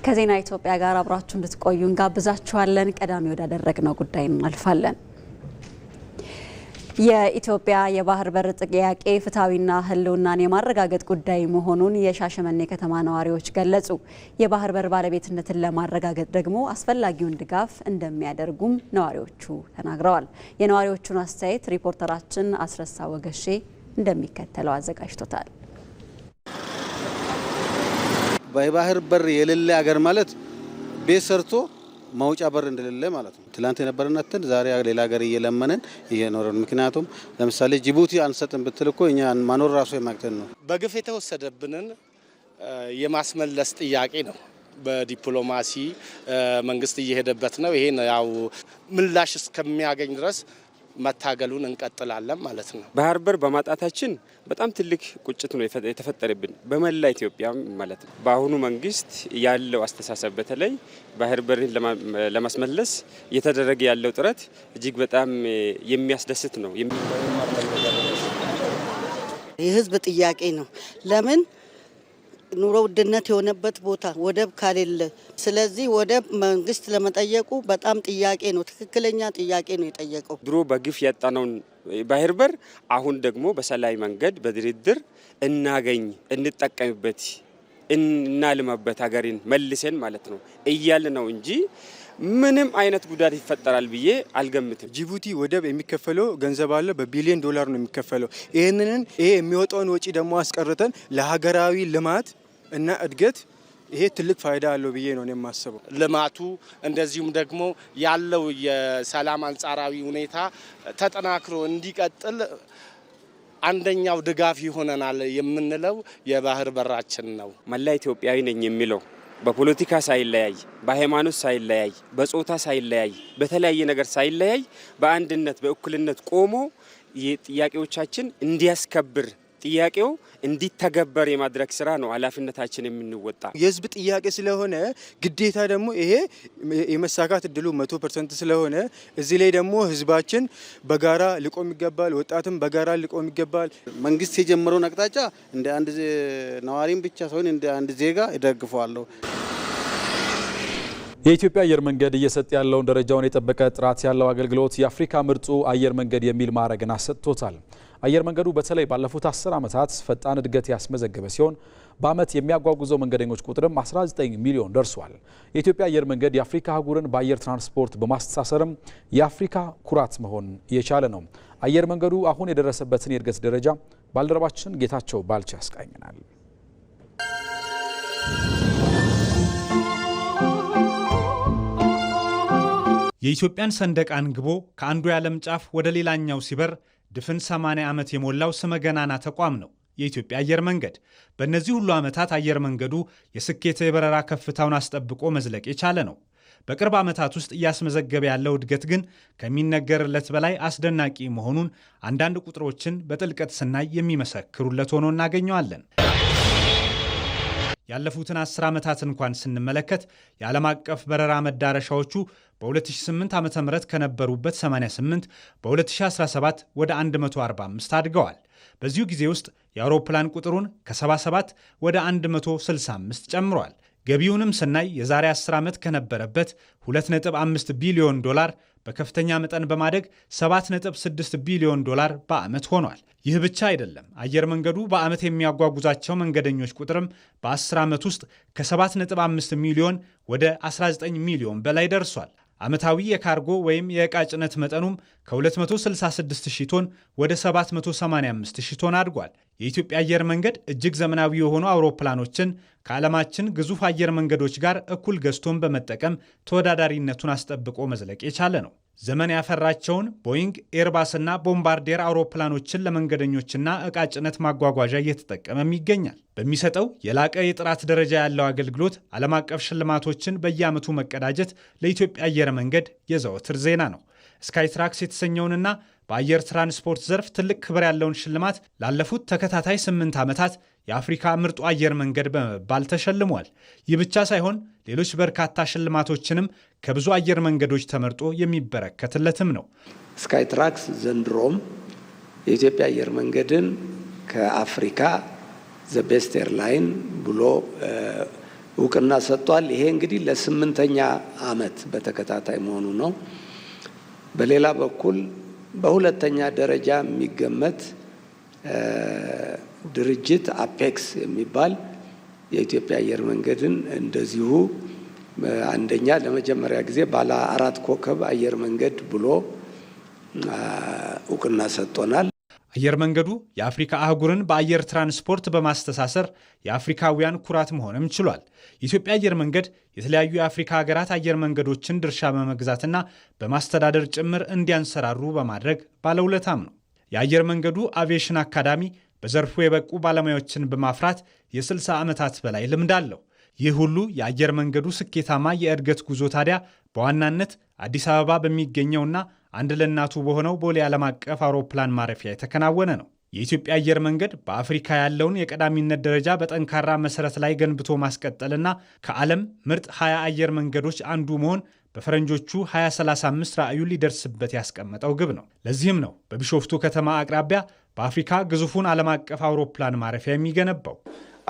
ከዜና ኢትዮጵያ ጋር አብራችሁ እንድትቆዩ እንጋብዛችኋለን። ቀዳሚ ወዳደረግነው ጉዳይ እናልፋለን። የኢትዮጵያ የባህር በር ጥያቄ ፍትሃዊና ህልውናን የማረጋገጥ ጉዳይ መሆኑን የሻሸመኔ ከተማ ነዋሪዎች ገለጹ። የባህር በር ባለቤትነትን ለማረጋገጥ ደግሞ አስፈላጊውን ድጋፍ እንደሚያደርጉም ነዋሪዎቹ ተናግረዋል። የነዋሪዎቹን አስተያየት ሪፖርተራችን አስረሳ ወገሼ እንደሚከተለው አዘጋጅቶታል። በባህር በር የሌለ ሀገር ማለት ቤት ሰርቶ ማውጫ በር እንደሌለ ማለት ነው። ትላንት የነበረነትን ዛሬ ሌላ ሀገር እየለመነን እየኖረን። ምክንያቱም ለምሳሌ ጅቡቲ አንሰጥም ብትልኮ እኛ ማኖር ራሱ የማክተን ነው። በግፍ የተወሰደብንን የማስመለስ ጥያቄ ነው። በዲፕሎማሲ መንግስት እየሄደበት ነው። ይሄን ያው ምላሽ እስከሚያገኝ ድረስ መታገሉን እንቀጥላለን ማለት ነው። ባህር በር በማጣታችን በጣም ትልቅ ቁጭት ነው የተፈጠረብን በመላ ኢትዮጵያ ማለት ነው። በአሁኑ መንግስት ያለው አስተሳሰብ በተለይ ባህር በርን ለማስመለስ እየተደረገ ያለው ጥረት እጅግ በጣም የሚያስደስት ነው። የህዝብ ጥያቄ ነው። ለምን ኑሮ ውድነት የሆነበት ቦታ ወደብ ካሌለ፣ ስለዚህ ወደብ መንግስት ለመጠየቁ በጣም ጥያቄ ነው። ትክክለኛ ጥያቄ ነው የጠየቀው። ድሮ በግፍ ያጣነውን ባህር በር አሁን ደግሞ በሰላማዊ መንገድ በድርድር እናገኝ፣ እንጠቀምበት፣ እናልማበት ሀገርን መልሰን ማለት ነው እያለ ነው እንጂ ምንም አይነት ጉዳት ይፈጠራል ብዬ አልገምትም። ጅቡቲ ወደብ የሚከፈለው ገንዘብ አለ፣ በቢሊዮን ዶላር ነው የሚከፈለው። ይሄ የሚወጣውን ወጪ ደግሞ አስቀርተን ለሀገራዊ ልማት እና እድገት ይሄ ትልቅ ፋይዳ አለው ብዬ ነው የማስበው። ልማቱ እንደዚሁም ደግሞ ያለው የሰላም አንጻራዊ ሁኔታ ተጠናክሮ እንዲቀጥል አንደኛው ድጋፍ ይሆነናል የምንለው የባህር በራችን ነው። መላ ኢትዮጵያዊ ነኝ የሚለው በፖለቲካ ሳይለያይ፣ በሃይማኖት ሳይለያይ፣ በጾታ ሳይለያይ፣ በተለያየ ነገር ሳይለያይ በአንድነት በእኩልነት ቆሞ የጥያቄዎቻችን እንዲያስከብር ጥያቄው እንዲተገበር የማድረግ ስራ ነው ኃላፊነታችን የምንወጣ። የህዝብ ጥያቄ ስለሆነ ግዴታ ደግሞ ይሄ የመሳካት እድሉ 100% ስለሆነ እዚህ ላይ ደግሞ ህዝባችን በጋራ ሊቆም ይገባል። ወጣትም በጋራ ሊቆም ይገባል። መንግስት የጀመረውን አቅጣጫ እንደ አንድ ነዋሪም ብቻ ሳይሆን እንደ አንድ ዜጋ እደግፈዋለሁ። የኢትዮጵያ አየር መንገድ እየሰጠ ያለውን ደረጃውን የጠበቀ ጥራት ያለው አገልግሎት የአፍሪካ ምርጡ አየር መንገድ የሚል ማዕረግን አሰጥቶታል። አየር መንገዱ በተለይ ባለፉት 10 ዓመታት ፈጣን እድገት ያስመዘገበ ሲሆን በአመት የሚያጓጉዘው መንገደኞች ቁጥርም 19 ሚሊዮን ደርሷል። የኢትዮጵያ አየር መንገድ የአፍሪካ አህጉርን በአየር ትራንስፖርት በማስተሳሰርም የአፍሪካ ኩራት መሆን የቻለ ነው። አየር መንገዱ አሁን የደረሰበትን የእድገት ደረጃ ባልደረባችን ጌታቸው ባልቻ ያስቃኘናል። የኢትዮጵያን ሰንደቅ አንግቦ ከአንዱ የዓለም ጫፍ ወደ ሌላኛው ሲበር ድፍን 80 ዓመት የሞላው ስመገናና ተቋም ነው የኢትዮጵያ አየር መንገድ። በእነዚህ ሁሉ ዓመታት አየር መንገዱ የስኬት የበረራ ከፍታውን አስጠብቆ መዝለቅ የቻለ ነው። በቅርብ ዓመታት ውስጥ እያስመዘገበ ያለው እድገት ግን ከሚነገርለት በላይ አስደናቂ መሆኑን አንዳንድ ቁጥሮችን በጥልቀት ስናይ የሚመሰክሩለት ሆኖ እናገኘዋለን። ያለፉትን 10 ዓመታት እንኳን ስንመለከት የዓለም አቀፍ በረራ መዳረሻዎቹ በ2008 ዓ.ም ከነበሩበት 88 በ2017 ወደ 145 አድገዋል። በዚሁ ጊዜ ውስጥ የአውሮፕላን ቁጥሩን ከ77 ወደ 165 ጨምሯል። ገቢውንም ስናይ የዛሬ 10 ዓመት ከነበረበት 2.5 ቢሊዮን ዶላር በከፍተኛ መጠን በማደግ 7.6 ቢሊዮን ዶላር በዓመት ሆኗል። ይህ ብቻ አይደለም። አየር መንገዱ በዓመት የሚያጓጉዛቸው መንገደኞች ቁጥርም በ10 ዓመት ውስጥ ከ7.5 ሚሊዮን ወደ 19 ሚሊዮን በላይ ደርሷል። ዓመታዊ የካርጎ ወይም የዕቃ ጭነት መጠኑም ከ266,000 ቶን ወደ 785,000 ቶን አድጓል። የኢትዮጵያ አየር መንገድ እጅግ ዘመናዊ የሆኑ አውሮፕላኖችን ከዓለማችን ግዙፍ አየር መንገዶች ጋር እኩል ገዝቶን በመጠቀም ተወዳዳሪነቱን አስጠብቆ መዝለቅ የቻለ ነው። ዘመን ያፈራቸውን ቦይንግ፣ ኤርባስና ቦምባርዴር አውሮፕላኖችን ለመንገደኞችና ዕቃ ጭነት ማጓጓዣ እየተጠቀመም ይገኛል። በሚሰጠው የላቀ የጥራት ደረጃ ያለው አገልግሎት ዓለም አቀፍ ሽልማቶችን በየዓመቱ መቀዳጀት ለኢትዮጵያ አየር መንገድ የዘወትር ዜና ነው። ስካይትራክስ የተሰኘውንና በአየር ትራንስፖርት ዘርፍ ትልቅ ክብር ያለውን ሽልማት ላለፉት ተከታታይ 8 ዓመታት የአፍሪካ ምርጡ አየር መንገድ በመባል ተሸልሟል። ይህ ብቻ ሳይሆን ሌሎች በርካታ ሽልማቶችንም ከብዙ አየር መንገዶች ተመርጦ የሚበረከትለትም ነው። ስካይትራክስ ዘንድሮም የኢትዮጵያ አየር መንገድን ከአፍሪካ ዘ ቤስት ኤርላይን ብሎ እውቅና ሰጥቷል። ይሄ እንግዲህ ለ8ኛ ዓመት በተከታታይ መሆኑ ነው። በሌላ በኩል በሁለተኛ ደረጃ የሚገመት ድርጅት አፔክስ የሚባል የኢትዮጵያ አየር መንገድን እንደዚሁ አንደኛ ለመጀመሪያ ጊዜ ባለ 4 ኮከብ አየር መንገድ ብሎ እውቅና ሰጥቶናል። አየር መንገዱ የአፍሪካ አህጉርን በአየር ትራንስፖርት በማስተሳሰር የአፍሪካውያን ኩራት መሆንም ችሏል። የኢትዮጵያ አየር መንገድ የተለያዩ የአፍሪካ ሀገራት አየር መንገዶችን ድርሻ በመግዛትና በማስተዳደር ጭምር እንዲያንሰራሩ በማድረግ ባለውለታም ነው። የአየር መንገዱ አቪዬሽን አካዳሚ በዘርፉ የበቁ ባለሙያዎችን በማፍራት የ60 ዓመታት በላይ ልምድ አለው። ይህ ሁሉ የአየር መንገዱ ስኬታማ የእድገት ጉዞ ታዲያ በዋናነት አዲስ አበባ በሚገኘውና አንድ ለእናቱ በሆነው ቦሌ ዓለም አቀፍ አውሮፕላን ማረፊያ የተከናወነ ነው። የኢትዮጵያ አየር መንገድ በአፍሪካ ያለውን የቀዳሚነት ደረጃ በጠንካራ መሰረት ላይ ገንብቶ ማስቀጠልና ከዓለም ምርጥ 20 አየር መንገዶች አንዱ መሆን በፈረንጆቹ 2035 ራዕዩ ሊደርስበት ያስቀመጠው ግብ ነው። ለዚህም ነው በቢሾፍቱ ከተማ አቅራቢያ በአፍሪካ ግዙፉን ዓለም አቀፍ አውሮፕላን ማረፊያ የሚገነባው።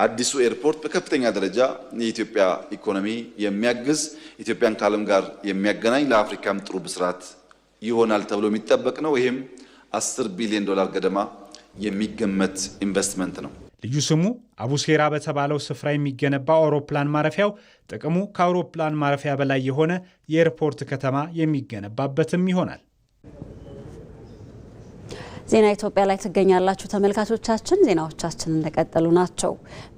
አዲሱ ኤርፖርት በከፍተኛ ደረጃ የኢትዮጵያ ኢኮኖሚ የሚያግዝ ኢትዮጵያን ከዓለም ጋር የሚያገናኝ ለአፍሪካም ጥሩ ብስራት ይሆናል ተብሎ የሚጠበቅ ነው። ይህም $10 ቢሊዮን ገደማ የሚገመት ኢንቨስትመንት ነው። ልዩ ስሙ አቡሴራ በተባለው ስፍራ የሚገነባው አውሮፕላን ማረፊያው ጥቅሙ ከአውሮፕላን ማረፊያ በላይ የሆነ የኤርፖርት ከተማ የሚገነባበትም ይሆናል። ዜና ኢትዮጵያ ላይ ትገኛላችሁ ተመልካቾቻችን። ዜናዎቻችን እንደቀጠሉ ናቸው።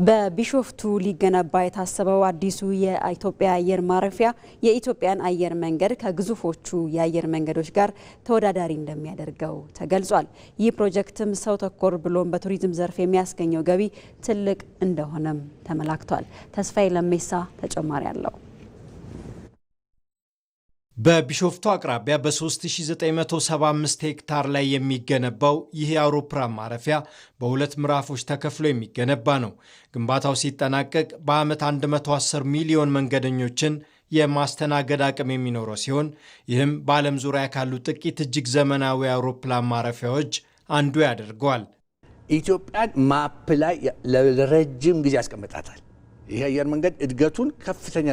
በቢሾፍቱ ሊገነባ የታሰበው አዲሱ የኢትዮጵያ አየር ማረፊያ የኢትዮጵያን አየር መንገድ ከግዙፎቹ የአየር መንገዶች ጋር ተወዳዳሪ እንደሚያደርገው ተገልጿል። ይህ ፕሮጀክትም ሰው ተኮር ብሎም በቱሪዝም ዘርፍ የሚያስገኘው ገቢ ትልቅ እንደሆነም ተመላክቷል። ተስፋዬ ለሜሳ ተጨማሪ አለው። በቢሾፍቱ አቅራቢያ በ3975 ሄክታር ላይ የሚገነባው ይህ የአውሮፕላን ማረፊያ በሁለት ምዕራፎች ተከፍሎ የሚገነባ ነው። ግንባታው ሲጠናቀቅ በዓመት 110 ሚሊዮን መንገደኞችን የማስተናገድ አቅም የሚኖረው ሲሆን ይህም በዓለም ዙሪያ ካሉ ጥቂት እጅግ ዘመናዊ አውሮፕላን ማረፊያዎች አንዱ ያደርገዋል። ኢትዮጵያን ማፕ ላይ ለረጅም ጊዜ ያስቀምጣታል። ይህ አየር መንገድ እድገቱን ከፍተኛ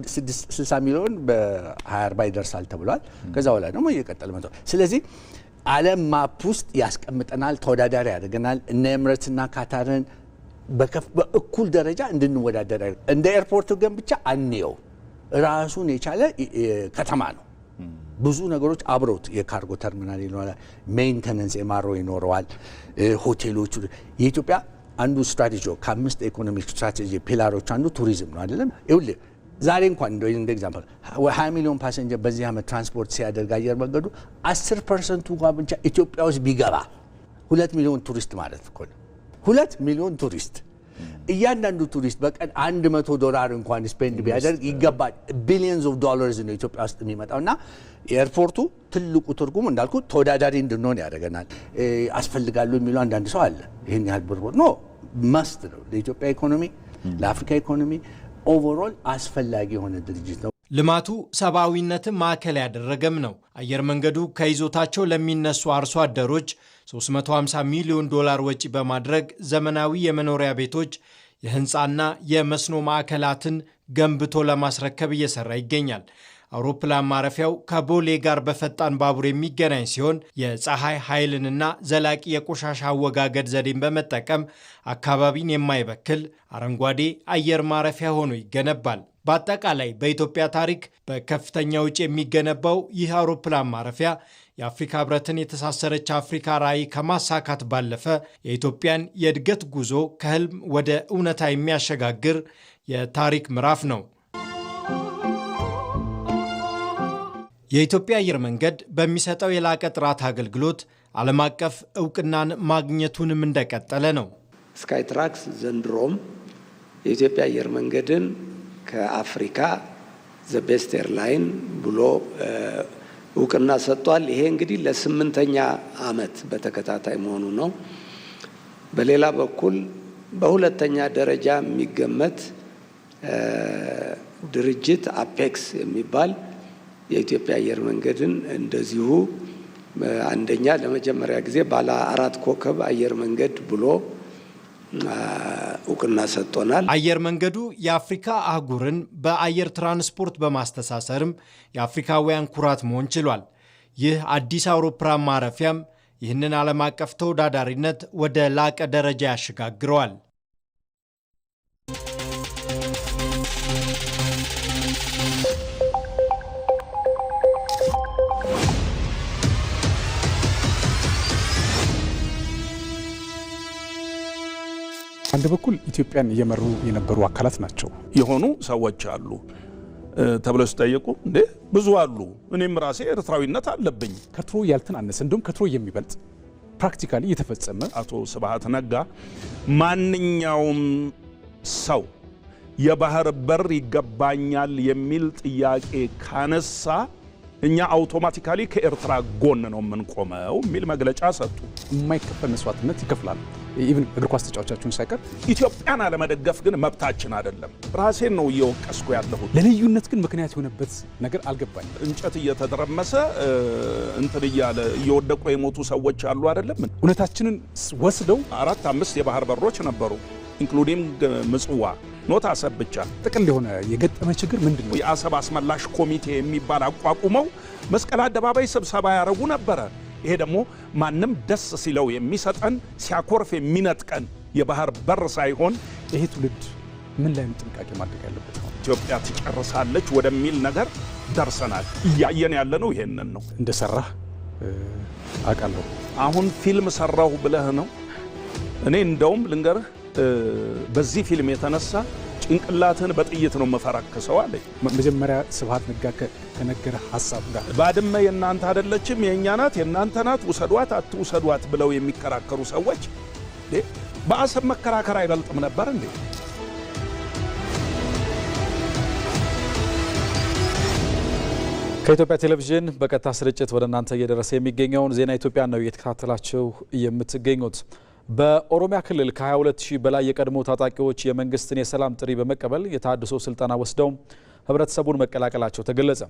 60 ሚሊዮን በ2040 ይደርሳል ተብሏል። ከዛ በኋላ ደግሞ እየቀጠለ መጥቷል። ስለዚህ ዓለም ማፕ ውስጥ ያስቀምጠናል፣ ተወዳዳሪ ያደርገናል። እነ ኤምሬትስና ካታርን በእኩል ደረጃ እንድንወዳደር እንደ ኤርፖርቱ ግን ብቻ አንየው፣ ራሱን የቻለ ከተማ ነው። ብዙ ነገሮች አብረውት የካርጎ ተርሚናል ይኖራል፣ ሜንቴናንስ ኤምአርኦ ይኖረዋል፣ ሆቴሎቹ የኢትዮጵያ አንዱ ስትራቴጂ ከ5 ኢኮኖሚክ ስትራቴጂ ፒላሮች አንዱ ቱሪዝም ነው አይደለም። ይኸውልህ ዛሬ እንኳን እንደ ኤግዛምፕል 20 ሚሊዮን ፓሰንጀር በዚህ ዓመት ትራንስፖርት ሲያደርግ አየር መንገዱ 10% እንኳን ብቻ ኢትዮጵያ ውስጥ ቢገባ 2 ሚሊዮን ቱሪስት ማለት እኮ ነው። 2 ሚሊዮን ቱሪስት እያንዳንዱ ቱሪስት በቀን $100 እንኳን ስፔንድ ቢያደርግ ይገባል። ቢሊየንስ ኦፍ ዶላርስ ነው ኢትዮጵያ ውስጥ የሚመጣውና ኤርፖርቱ ትልቁ ትርጉም እንዳልኩ ተወዳዳሪ እንድንሆን ያደርገናል። አስፈልጋሉ የሚሉ አንዳንድ ሰው አለ። ይሄን ያህል ብር ኖ መስት ነው ለኢትዮጵያ ኢኮኖሚ፣ ለአፍሪካ ኢኮኖሚ ኦቨርኦል አስፈላጊ የሆነ ድርጅት ነው። ልማቱ ሰብአዊነትን ማዕከል ያደረገም ነው። አየር መንገዱ ከይዞታቸው ለሚነሱ አርሶ አደሮች $350 ሚሊዮን ወጪ በማድረግ ዘመናዊ የመኖሪያ ቤቶች፣ የህንፃና የመስኖ ማዕከላትን ገንብቶ ለማስረከብ እየሰራ ይገኛል። አውሮፕላን ማረፊያው ከቦሌ ጋር በፈጣን ባቡር የሚገናኝ ሲሆን የፀሐይ ኃይልንና ዘላቂ የቆሻሻ አወጋገድ ዘዴን በመጠቀም አካባቢን የማይበክል አረንጓዴ አየር ማረፊያ ሆኖ ይገነባል። በአጠቃላይ በኢትዮጵያ ታሪክ በከፍተኛ ወጪ የሚገነባው ይህ አውሮፕላን ማረፊያ የአፍሪካ ህብረትን የተሳሰረች አፍሪካ ራዕይ ከማሳካት ባለፈ የኢትዮጵያን የእድገት ጉዞ ከህልም ወደ እውነታ የሚያሸጋግር የታሪክ ምዕራፍ ነው። የኢትዮጵያ አየር መንገድ በሚሰጠው የላቀ ጥራት አገልግሎት ዓለም አቀፍ እውቅናን ማግኘቱንም እንደቀጠለ ነው። ስካይትራክስ ዘንድሮም የኢትዮጵያ አየር መንገድን ከአፍሪካ ዘ ቤስት ኤርላይን ብሎ እውቅና ሰጥቷል። ይሄ እንግዲህ ለ8ኛ ዓመት በተከታታይ መሆኑ ነው። በሌላ በኩል በሁለተኛ ደረጃ የሚገመት ድርጅት አፔክስ የሚባል የኢትዮጵያ አየር መንገድን እንደዚሁ አንደኛ ለመጀመሪያ ጊዜ ባለ 4 ኮከብ አየር መንገድ ብሎ እውቅና ሰጥቶናል። አየር መንገዱ የአፍሪካ አህጉርን በአየር ትራንስፖርት በማስተሳሰርም የአፍሪካውያን ኩራት መሆን ችሏል። ይህ አዲስ አውሮፕላን ማረፊያም ይህንን ዓለም አቀፍ ተወዳዳሪነት ወደ ላቀ ደረጃ ያሸጋግረዋል። አንድ በኩል ኢትዮጵያን እየመሩ የነበሩ አካላት ናቸው የሆኑ ሰዎች አሉ ተብለው ሲጠየቁ እንዴ ብዙ አሉ፣ እኔም ራሴ ኤርትራዊነት አለብኝ። ከትሮ ያልተናነሰ እንደውም ከትሮ የሚበልጥ ፕራክቲካሊ እየተፈጸመ አቶ ስብሃት ነጋ ማንኛውም ሰው የባህር በር ይገባኛል የሚል ጥያቄ ካነሳ እኛ አውቶማቲካሊ ከኤርትራ ጎን ነው የምንቆመው የሚል መግለጫ ሰጡ። የማይከፈል መስዋዕትነት ይከፍላል። ኢቭን እግር ኳስ ተጫዋቾቻችሁን ሳይቀር ኢትዮጵያን አለመደገፍ ግን መብታችን አይደለም። ራሴን ነው እየወቀስኩ ያለሁት። ለልዩነት ግን ምክንያት የሆነበት ነገር አልገባኝም። እንጨት እየተደረመሰ እንትን እያለ እየወደቁ የሞቱ ሰዎች አሉ አይደለም። እውነታችንን ወስደው 4-5 የባህር በሮች ነበሩ ኢንክሉዲንግ ምጽዋ ኖት አሰብ ብቻ። ጥቅል የሆነ የገጠመ ችግር ምንድነው? የአሰብ አስመላሽ ኮሚቴ የሚባል አቋቁመው መስቀል አደባባይ ስብሰባ ያደረጉ ነበረ። ይሄ ደግሞ ማንም ደስ ሲለው የሚሰጠን ሲያኮርፍ የሚነጥቀን የባህር በር ሳይሆን ይሄ ትውልድ ምን ላይ ጥንቃቄ ማድረግ ያለበት ነው? ኢትዮጵያ ትጨርሳለች ወደሚል ነገር ደርሰናል። እያየን ያለነው ይሄንን ነው። እንደሰራህ አውቃለሁ። አሁን ፊልም ሰራሁ ብለህ ነው? እኔ እንደውም ልንገርህ በዚህ ፊልም የተነሳ ጭንቅላትን በጥይት ነው መፈራከሰው አለ። መጀመሪያ ስብሃት ነጋ ከነገረ ሐሳብ ጋር ባድመ የእናንተ አይደለችም የእኛ ናት፣ የእናንተ ናት፣ ውሰዷት አትውሰዷት ብለው የሚከራከሩ ሰዎች በአሰብ መከራከር አይበልጥም ነበር እንዴ? ከኢትዮጵያ ቴሌቪዥን በቀጥታ ስርጭት ወደ እናንተ እየደረሰ የሚገኘውን ዜና ኢትዮጵያ ነው እየተከታተላችሁ የምትገኙት። በኦሮሚያ ክልል ከ22000 በላይ የቀድሞ ታጣቂዎች የመንግስትን የሰላም ጥሪ በመቀበል የታድሶ ስልጠና ወስደው ህብረተሰቡን መቀላቀላቸው ተገለጸ።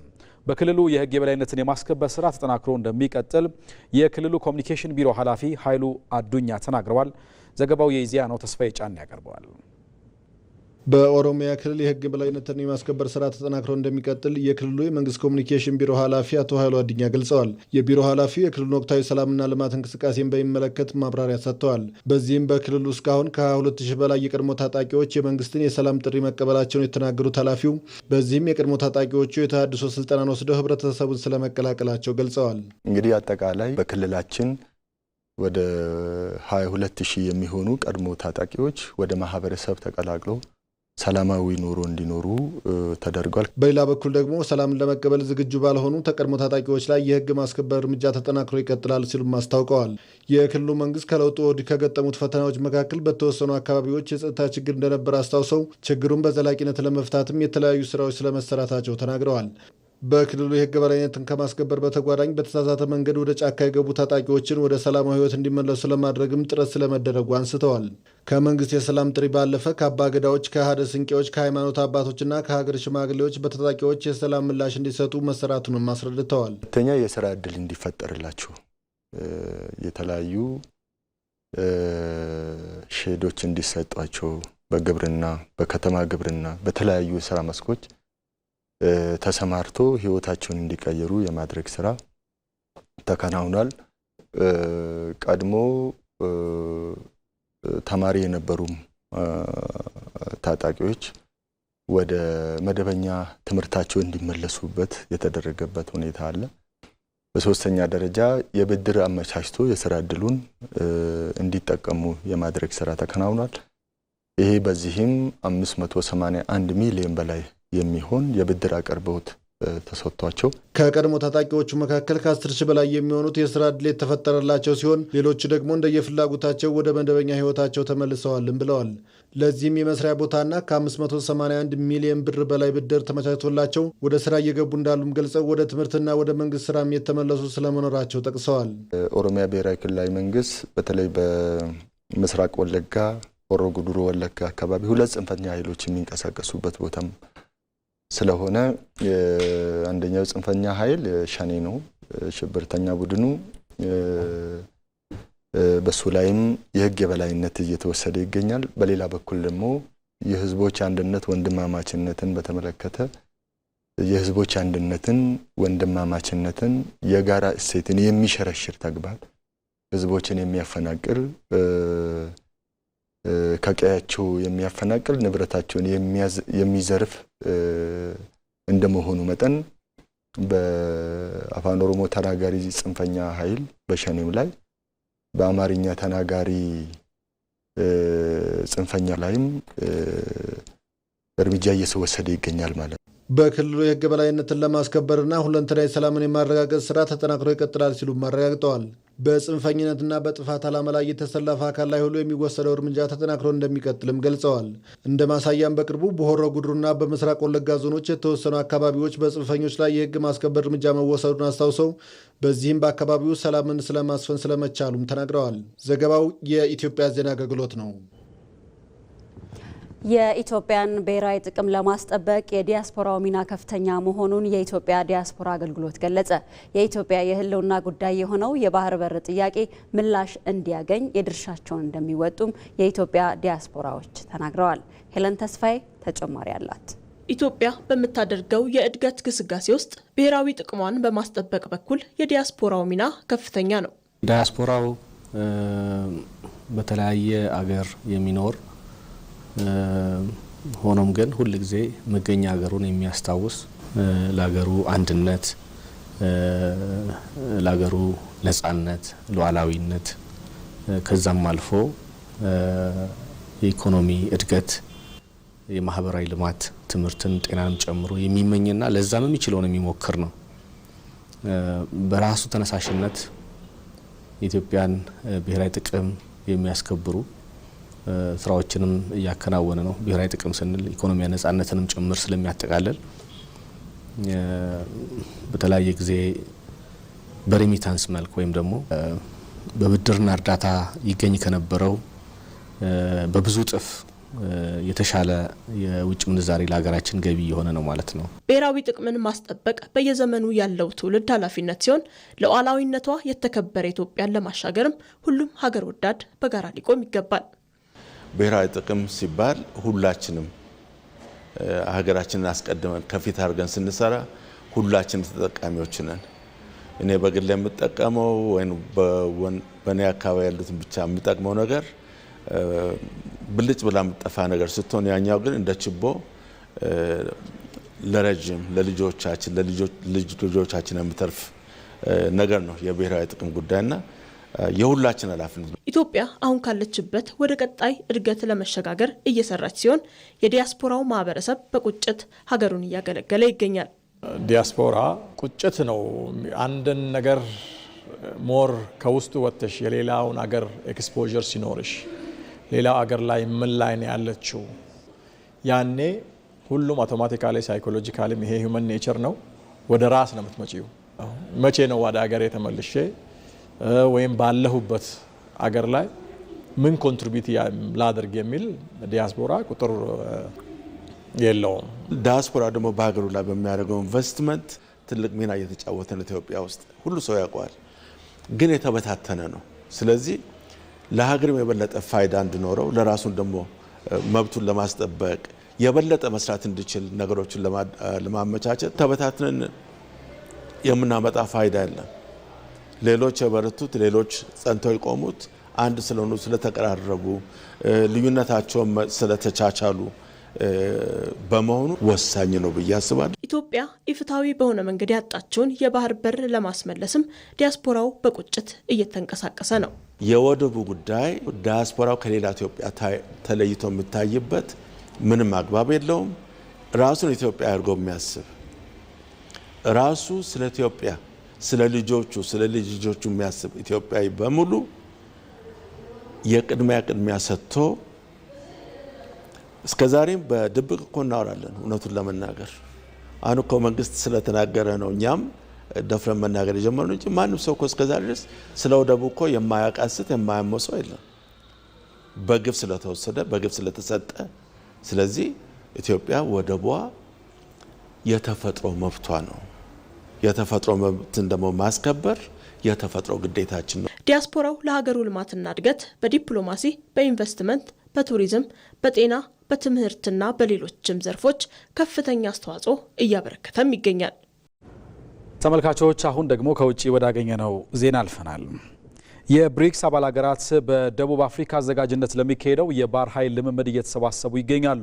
በክልሉ የህግ የበላይነትን የማስከበር ስራ ተጠናክሮ እንደሚቀጥል የክልሉ ኮሚኒኬሽን ቢሮ ኃላፊ ኃይሉ አዱኛ ተናግረዋል። ዘገባው የኢዜአ ነው። ተስፋዬ ጫን ያቀርበዋል። በኦሮሚያ ክልል የህግ የበላይነትን የማስከበር ስራ ተጠናክሮ እንደሚቀጥል የክልሉ የመንግስት ኮሚኒኬሽን ቢሮ ኃላፊ አቶ ኃይሉ አዱኛ ገልጸዋል። የቢሮ ኃላፊው የክልሉን ወቅታዊ ሰላምና ልማት እንቅስቃሴን በሚመለከት ማብራሪያ ሰጥተዋል። በዚህም በክልሉ እስካሁን ከ22000 በላይ የቀድሞ ታጣቂዎች የመንግስትን የሰላም ጥሪ መቀበላቸውን የተናገሩት ኃላፊው በዚህም የቀድሞ ታጣቂዎቹ የተሃድሶ ስልጠናን ወስደው ህብረተሰቡን ስለመቀላቀላቸው ገልጸዋል። እንግዲህ አጠቃላይ በክልላችን ወደ 22000 የሚሆኑ ቀድሞ ታጣቂዎች ወደ ማህበረሰብ ተቀላቅለው ሰላማዊ ኑሮ እንዲኖሩ ተደርጓል። በሌላ በኩል ደግሞ ሰላምን ለመቀበል ዝግጁ ባልሆኑ ተቀድሞ ታጣቂዎች ላይ የህግ ማስከበር እርምጃ ተጠናክሮ ይቀጥላል ሲሉም አስታውቀዋል። የክልሉ መንግስት ከለውጡ ወዲህ ከገጠሙት ፈተናዎች መካከል በተወሰኑ አካባቢዎች የጸጥታ ችግር እንደነበር አስታውሰው ችግሩን በዘላቂነት ለመፍታትም የተለያዩ ስራዎች ስለመሰራታቸው ተናግረዋል። በክልሉ የህግ የበላይነትን ከማስከበር በተጓዳኝ በተሳሳተ መንገድ ወደ ጫካ የገቡ ታጣቂዎችን ወደ ሰላማዊ ህይወት እንዲመለሱ ለማድረግም ጥረት ስለመደረጉ አንስተዋል። ከመንግስት የሰላም ጥሪ ባለፈ ከአባ ገዳዎች፣ ከሀደ ስንቄዎች፣ ከሃይማኖት አባቶችና ከሀገር ሽማግሌዎች በታጣቂዎች የሰላም ምላሽ እንዲሰጡ መሰራቱንም አስረድተዋል። ሁለተኛ የስራ እድል እንዲፈጠርላቸው የተለያዩ ሼዶች እንዲሰጧቸው በግብርና በከተማ ግብርና በተለያዩ የስራ መስኮች ተሰማርቶ ህይወታቸውን እንዲቀየሩ የማድረግ ስራ ተከናውኗል። ቀድሞ ተማሪ የነበሩ ታጣቂዎች ወደ መደበኛ ትምህርታቸው እንዲመለሱበት የተደረገበት ሁኔታ አለ። በሶስተኛ ደረጃ የብድር አመቻችቶ የስራ እድሉን እንዲጠቀሙ የማድረግ ስራ ተከናውኗል። ይሄ በዚህም 581 ሚሊዮን በላይ የሚሆን የብድር አቅርቦት ተሰጥቷቸው ከቀድሞ ታጣቂዎቹ መካከል ከ10,000 በላይ የሚሆኑት የስራ ዕድል የተፈጠረላቸው ሲሆን ሌሎቹ ደግሞ እንደየፍላጎታቸው ወደ መደበኛ ህይወታቸው ተመልሰዋልም ብለዋል። ለዚህም የመስሪያ ቦታና ከ581 ሚሊዮን ብር በላይ ብድር ተመቻችቶላቸው ወደ ስራ እየገቡ እንዳሉም ገልጸው ወደ ትምህርትና ወደ መንግስት ስራም የተመለሱ ስለመኖራቸው ጠቅሰዋል። ኦሮሚያ ብሔራዊ ክልላዊ መንግስት በተለይ በምስራቅ ወለጋ፣ ሆሮ ጉዱሩ ወለጋ አካባቢ ሁለት ጽንፈኛ ኃይሎች የሚንቀሳቀሱበት ቦታም ስለሆነ አንደኛው ጽንፈኛ ኃይል ሸኔ ነው። ሽብርተኛ ቡድኑ በሱ ላይም የህግ የበላይነት እየተወሰደ ይገኛል። በሌላ በኩል ደግሞ የህዝቦች አንድነት ወንድማማችነትን በተመለከተ የህዝቦች አንድነትን ወንድማማችነትን የጋራ እሴትን የሚሸረሽር ተግባር ህዝቦችን የሚያፈናቅል ከቀያቸው የሚያፈናቅል ንብረታቸውን የሚዘርፍ እንደመሆኑ መጠን በአፋን ኦሮሞ ተናጋሪ ጽንፈኛ ኃይል በሸኔም ላይ በአማርኛ ተናጋሪ ጽንፈኛ ላይም እርምጃ እየተወሰደ ይገኛል ማለት ነው። በክልሉ የህግ የበላይነትን ለማስከበርና ሁለንተናዊ ሰላምን የማረጋገጥ ስራ ተጠናክሮ ይቀጥላል ሲሉ አረጋግጠዋል። በጽንፈኝነትና በጥፋት ዓላማ ላይ የተሰለፈ አካል ላይ ሁሉ የሚወሰደው እርምጃ ተጠናክሮ እንደሚቀጥልም ገልጸዋል። እንደ ማሳያም በቅርቡ በሆሮ ጉድሩና በምስራቅ ወለጋ ዞኖች የተወሰኑ አካባቢዎች በጽንፈኞች ላይ የህግ ማስከበር እርምጃ መወሰዱን አስታውሰው በዚህም በአካባቢው ሰላምን ስለማስፈን ስለመቻሉም ተናግረዋል። ዘገባው የኢትዮጵያ ዜና አገልግሎት ነው። የኢትዮጵያን ብሔራዊ ጥቅም ለማስጠበቅ የዲያስፖራው ሚና ከፍተኛ መሆኑን የኢትዮጵያ ዲያስፖራ አገልግሎት ገለጸ። የኢትዮጵያ የህልውና ጉዳይ የሆነው የባህር በር ጥያቄ ምላሽ እንዲያገኝ የድርሻቸውን እንደሚወጡም የኢትዮጵያ ዲያስፖራዎች ተናግረዋል። ሄለን ተስፋዬ ተጨማሪ አላት። ኢትዮጵያ በምታደርገው የእድገት ግስጋሴ ውስጥ ብሔራዊ ጥቅሟን በማስጠበቅ በኩል የዲያስፖራው ሚና ከፍተኛ ነው። ዲያስፖራው በተለያየ አገር የሚኖር ሆኖም ግን ሁሉ ጊዜ መገኛ ሀገሩን የሚያስታውስ ለሀገሩ አንድነት፣ ለሀገሩ ነጻነት፣ ሉዓላዊነት ከዛም አልፎ የኢኮኖሚ እድገት፣ የማህበራዊ ልማት፣ ትምህርትን፣ ጤናንም ጨምሮ የሚመኝና ለዛም የሚችለውን የሚሞክር ነው። በራሱ ተነሳሽነት የኢትዮጵያን ብሔራዊ ጥቅም የሚያስከብሩ ስራዎችንም እያከናወነ ነው። ብሔራዊ ጥቅም ስንል ኢኮኖሚያዊ ነጻነትንም ጭምር ስለሚያጠቃልል በተለያየ ጊዜ በሬሚታንስ መልክ ወይም ደግሞ በብድርና እርዳታ ይገኝ ከነበረው በብዙ ጥፍ የተሻለ የውጭ ምንዛሪ ለሀገራችን ገቢ የሆነ ነው ማለት ነው። ብሔራዊ ጥቅምን ማስጠበቅ በየዘመኑ ያለው ትውልድ ኃላፊነት ሲሆን ለሉዓላዊነቷ የተከበረ ኢትዮጵያን ለማሻገርም ሁሉም ሀገር ወዳድ በጋራ ሊቆም ይገባል። ብሔራዊ ጥቅም ሲባል ሁላችንም ሀገራችንን አስቀድመን ከፊት አድርገን ስንሰራ ሁላችንም ተጠቃሚዎች ነን። እኔ በግል የምጠቀመው ወይም በኔ አካባቢ ያሉትን ብቻ የምጠቅመው ነገር ብልጭ ብላ የምጠፋ ነገር ስትሆን ያኛው ግን እንደ ችቦ ለረጅም ለልጆቻችን ልጆቻችን የምተርፍ ነገር ነው የብሔራዊ ጥቅም ጉዳይና የሁላችን ኃላፊነት ነው። ኢትዮጵያ አሁን ካለችበት ወደ ቀጣይ እድገት ለመሸጋገር እየሰራች ሲሆን የዲያስፖራው ማህበረሰብ በቁጭት ሀገሩን እያገለገለ ይገኛል። ዲያስፖራ ቁጭት ነው። አንድን ነገር ሞር ከውስጡ ወጥተሽ የሌላውን አገር ኤክስፖዠር ሲኖርሽ ሌላው አገር ላይ ምን ላይ ነው ያለችው ያኔ ሁሉም አውቶማቲካሊ ሳይኮሎጂካሊ ይሄ ሂውመን ኔቸር ነው ወደ ራስ ነው የምትመጪው። መቼ ነው ወደ አገሬ ተመልሼ ወይም ባለሁበት አገር ላይ ምን ኮንትሪቢዩት ላድርግ የሚል ዲያስፖራ ቁጥር የለውም። ዲያስፖራ ደግሞ በሀገሩ ላይ በሚያደርገው ኢንቨስትመንት ትልቅ ሚና እየተጫወተ ነው። ኢትዮጵያ ውስጥ ሁሉ ሰው ያውቀዋል፣ ግን የተበታተነ ነው። ስለዚህ ለሀገርም የበለጠ ፋይዳ እንዲኖረው ለራሱን ደግሞ መብቱን ለማስጠበቅ የበለጠ መስራት እንዲችል ነገሮችን ለማመቻቸት ተበታትነን የምናመጣ ፋይዳ የለም። ሌሎች የበረቱት ሌሎች ጸንተው የቆሙት አንድ ስለሆኑ ስለተቀራረቡ ልዩነታቸውን ስለተቻቻሉ በመሆኑ ወሳኝ ነው ብዬ አስባለሁ። ኢትዮጵያ ኢፍትሐዊ በሆነ መንገድ ያጣችውን የባህር በር ለማስመለስም ዲያስፖራው በቁጭት እየተንቀሳቀሰ ነው። የወደቡ ጉዳይ ዲያስፖራው ከሌላ ኢትዮጵያ ተለይቶ የሚታይበት ምንም አግባብ የለውም። ራሱን ኢትዮጵያ አድርጎ የሚያስብ ራሱ ስለ ኢትዮጵያ ስለ ልጆቹ ስለ ልጆቹ የሚያስብ ኢትዮጵያዊ በሙሉ የቅድሚያ ሰጥቶ እስከዛሬም በድብቅ እኮ እናወራለን። እውነቱን ለመናገር አሁን እኮ መንግስት ስለተናገረ ነው እኛም ደፍረን መናገር የጀመርነው እንጂ ማንም ሰው እኮ እስከዛሬ ድረስ ስለ ወደቡ እኮ የማያቃስት የማያመው ሰው የለም። በግፍ ስለተወሰደ በግፍ ስለተሰጠ። ስለዚህ ኢትዮጵያ ወደቧ የተፈጥሮ መብቷ ነው። የተፈጥሮ መብትን ደግሞ ማስከበር የተፈጥሮ ግዴታችን ነው። ዲያስፖራው ለሀገሩ ልማትና እድገት በዲፕሎማሲ፣ በኢንቨስትመንት፣ በቱሪዝም፣ በጤና፣ በትምህርትና በሌሎችም ዘርፎች ከፍተኛ አስተዋጽኦ እያበረከተም ይገኛል። ተመልካቾች አሁን ደግሞ ከውጪ ወዳገኘነው ዜና አልፈናል። የብሪክስ አባል ሀገራት በደቡብ አፍሪካ አዘጋጅነት ለሚካሄደው የባህር ኃይል ልምምድ እየተሰባሰቡ ይገኛሉ።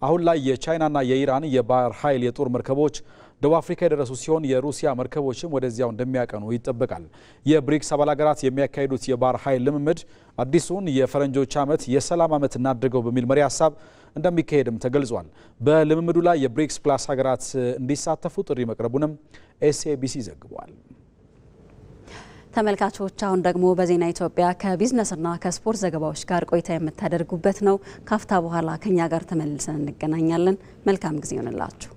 አሁን ላይ የቻይናና የኢራን የባህር ኃይል የጦር መርከቦች ደቡብ አፍሪካ የደረሱ ሲሆን የሩሲያ መርከቦችም ወደዚያው እንደሚያቀኑ ይጠበቃል። የብሪክስ አባል ሀገራት የሚያካሂዱት የባህር ኃይል ልምምድ አዲሱን የፈረንጆች ዓመት የሰላም ዓመት እናድርገው በሚል መሪ ሀሳብ እንደሚካሄድም ተገልጿል። በልምምዱ ላይ የብሪክስ ፕላስ ሀገራት እንዲሳተፉ ጥሪ መቅረቡንም ኤስኤቢሲ ዘግቧል። ተመልካቾች አሁን ደግሞ በዜና ኢትዮጵያ ከቢዝነስና ከስፖርት ዘገባዎች ጋር ቆይታ የምታደርጉበት ነው። ካፍታ በኋላ ከኛ ጋር ተመልሰን እንገናኛለን። መልካም ጊዜ ይሆንላችሁ።